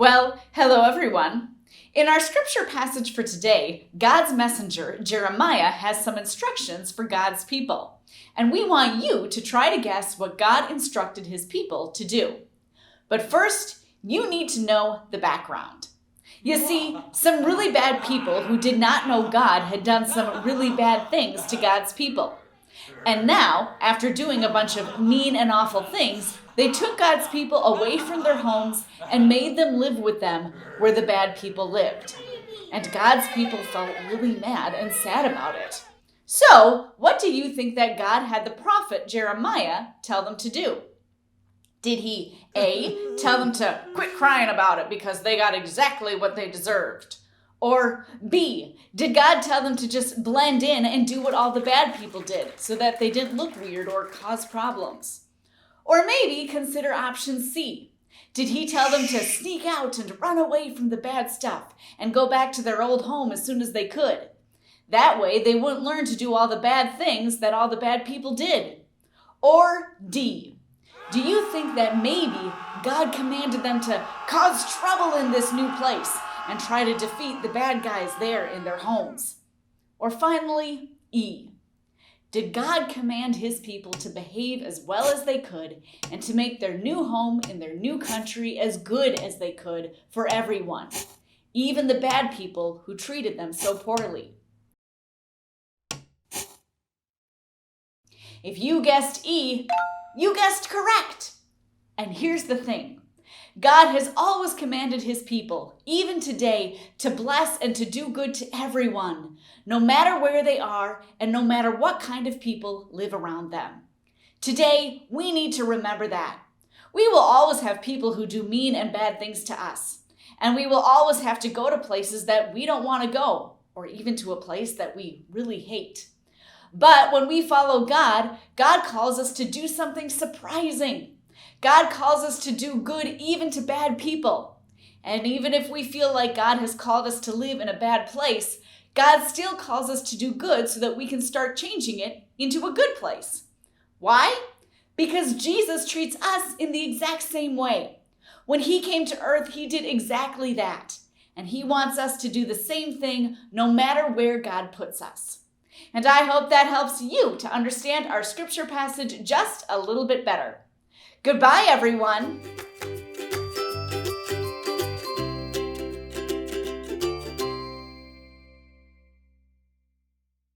Well, hello everyone. In our scripture passage for today, God's messenger, Jeremiah, has some instructions for God's people. And we want you to try to guess what God instructed his people to do. But first, you need to know the background. You see, some really bad people who did not know God had done some really bad things to God's people. And now, after doing a bunch of mean and awful things, they took God's people away from their homes and made them live with them where the bad people lived. And God's people felt really mad and sad about it. So, what do you think that God had the prophet Jeremiah tell them to do? Did he A, tell them to quit crying about it because they got exactly what they deserved? Or B, did God tell them to just blend in and do what all the bad people did so that they didn't look weird or cause problems? Or maybe consider option C. Did he tell them to sneak out and run away from the bad stuff and go back to their old home as soon as they could? That way they wouldn't learn to do all the bad things that all the bad people did. Or D, do you think that maybe God commanded them to cause trouble in this new place and try to defeat the bad guys there in their homes? Or finally, E, did God command his people to behave as well as they could and to make their new home in their new country as good as they could for everyone, even the bad people who treated them so poorly? If you guessed E, you guessed correct. And here's the thing. God has always commanded his people, even today, to bless and to do good to everyone, no matter where they are and no matter what kind of people live around them. Today, we need to remember that. We will always have people who do mean and bad things to us, and we will always have to go to places that we don't want to go, or even to a place that we really hate. But when we follow God, God calls us to do something surprising. God calls us to do good even to bad people. And even if we feel like God has called us to live in a bad place, God still calls us to do good so that we can start changing it into a good place. Why? Because Jesus treats us in the exact same way. When he came to earth, he did exactly that. And he wants us to do the same thing no matter where God puts us. And I hope that helps you to understand our scripture passage just a little bit better. Goodbye, everyone.